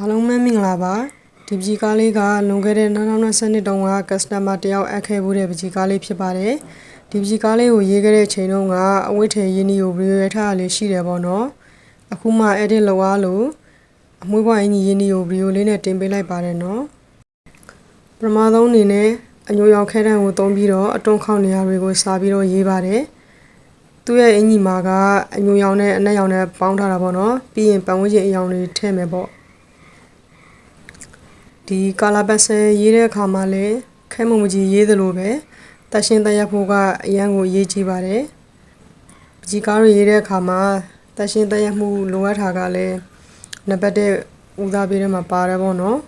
အားလုံးပဲမင်္ဂလာပါဒီပကြီးကားလေးကလွန်ခဲ့တဲ့2020တုန်းက customer တယောက်အပ်ခဲ့မှုတဲ့ပကြီးကားလေးဖြစ်ပါတယ်ဒီပကြီးကားလေးကိုရေးခဲ့တဲ့ချိန်တုန်းကအဝတ်ထည်ရင်းနှီးကိုဗီဒီယိုရိုက်ထားလေးရှိတယ်ပေါ့နော်အခုမှ edit လုပ်အားလို့အမွှေးပွားအင်ကြီးရင်းနှီးကိုဗီဒီယိုလေးနဲ့တင်ပေးလိုက်ပါတယ်နော်ပထမဆုံးအနေနဲ့အညိုရောင်ခဲတံကိုသုံးပြီးတော့အတွန်းခေါက်နေရာတွေကိုစာပြီးတော့ရေးပါတယ်သူ့ရဲ့အင်ကြီးမှာကအညိုရောင်နဲ့အနက်ရောင်နဲ့ပေါင်းထားတာပေါ့နော်ပြီးရင်ပတ်ဝန်းကျင်အရောင်တွေထည့်မယ်ပေါ့ဒီကာလာပတ်ဆဲရေးတဲ့အခါမှာလည်းခဲမုံမကြီးရေးသလိုပဲတရှင်းတရက်ဖို့ကအရန်ကိုရေးကြည့်ပါတယ်ပကြီးကားတွေရေးတဲ့အခါမှာတရှင်းတရက်မှုလိုအပ်တာကလည်းနံပါတ်1ဦးစားပေးထဲမှာပါတယ်ပေါ့နော်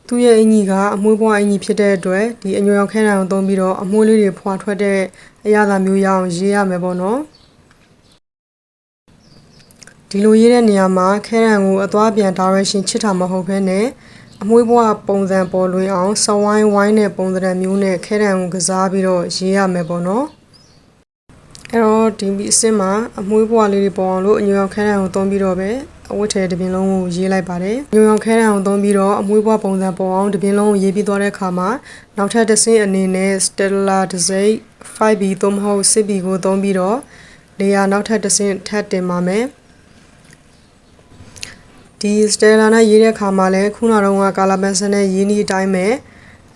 သူ့ရဲ့အင်ကြီးကအမွှေးပွားအင်ကြီးဖြစ်တဲ့အတွက်ဒီအညိုရောင်ခဲတံကိုသုံးပြီးတော့အမွှေးလေးတွေဖွာထွက်တဲ့အရာသာမျိုးရအောင်ရေးရမယ်ပေါ့နော်ဒီလိုရေးတဲ့နေရာမှာခဲတံကိုအသွားပြန် direction ချစ်တာမဟုတ်ဘဲနဲ့အမွှေးပွားပုံစံပေါ်လွင်အောင်စဝိုင်းဝိုင်းတဲ့ပုံစံမျိုးနဲ့ခဲတံကိုကစားပြီးတော့ရေးရမယ်ပေါ့နော်အဲ့တော့ဒီအစစ်မှာအမွှေးပွားလေးတွေပေါ်အောင်လို့အညိုရောင်ခဲတံကိုသုံးပြီးတော့ပဲအဝတ်ထည်တစ်ပြင်လုံးကိုရေးလိုက်ပါတယ်ညိုရောင်ခဲတံကိုသုံးပြီးတော့အမွှေးပွားပုံစံပေါ်အောင်တစ်ပြင်လုံးကိုရေးပြီးသွားတဲ့အခါမှာနောက်ထပ်တစ်ဆင့်အနေနဲ့ Stella တစိမ့် 5B သို့မဟုတ် 6B ကိုသုံးပြီးတော့လေယာနောက်ထပ်တစ်ဆင့်ထပ်တင်ပါမယ်ဒီ Stella နဲ့ရေးတဲ့အခါမှာလည်းခုနကတော့ကာလာပန်ဆန်နဲ့ရေးနည်းအတိုင်းပဲ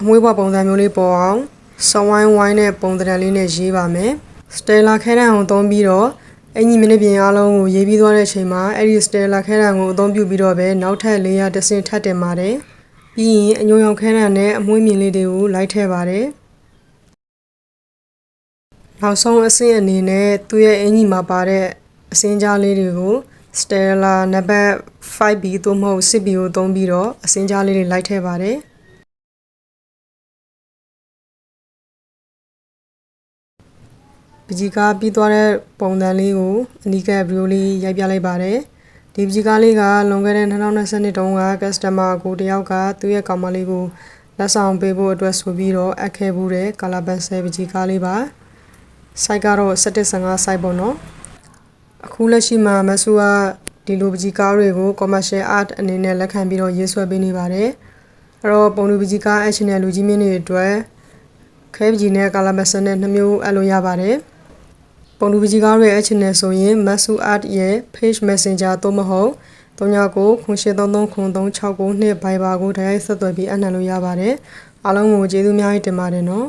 အမွှေးပွားပုံစံမျိုးလေးပေါ်အောင်စဝိုင်းဝိုင်းတဲ့ပုံစံလေးနဲ့ရေးပါမယ် Stella ခဲတံကိုသုံးပြီးတော့အင်ကြီးမင်းပြင်အားလုံးကိုရေးပြီးသွားတဲ့အချိန်မှာအဲ့ဒီ Stella ခဲတံကိုအသုံးပြုပြီးတော့ပဲနောက်ထပ်လေယာတစ်ဆင့်ထပ်တင်ပါတယ်ပြီးရင်အညိုရောင်ခဲတံနဲ့အမွှေးမြင်လေးတွေကိုလိုက်ထည့်ပါတယ်နောက်ဆုံးအဆင့်အနေနဲ့သူ့ရဲ့အင်ကြီးမှာပါတဲ့အစင်းကြားလေးတွေကို Stella နံပါတ် 5B သို့မဟုတ် 6B ကိုသုံးပြီးတော့အစင်းကြားလေးတွေလိုက်ထည့်ပါတယ်ပကြီးကားပြီးသွားတဲ့ပုံစံလေးကိုအနီးကပ်ဗီဒီယိုလေးရိုက်ပြလိုက်ပါတယ်ဒီပကြီးကားလေးကလွန်ခဲ့တဲ့2020တုန်းက customer ကိုတယောက်ကသူ့ရဲ့ကောင်မလေးကိုလက်ဆောင်ပေးဖို့အတွက်ဆိုပြီးတော့အပ်ခဲ့မှုတဲ့ကာလာပန်ဆယ်ပကြီးကားလေးပါ site ကတော့1715 site ပေါ့နော်အခုလက်ရှိမှာမဆူကဒီလိုပကြီးကားတွေကို commercial art အနေနဲ့လက်ခံပြီးတော့ရေးဆွဲပေးနေပါတယ်အဲ့တော့ပုံလူပကြီးကား action နဲ့လူကြီးမင်းတွေအတွက်ခဲပကြီးနဲ့ကာလာပန်ဆယ်နဲ့2မျိုးအပ်လို့ရပါတယ်ပုံလူပကြီးကားတွေအချင်းနဲ့ဆိုရင် Masu Art ရဲ့ Page Messenger သို့မဟုတ်3993339369 Viber ကိုတိုက်ရိုက်ဆက်သွယ်ပြီးအနှံလို့ရပါတယ်အားလုံးကိုကျေးဇူးအများကြီးတင်ပါတယ်နော်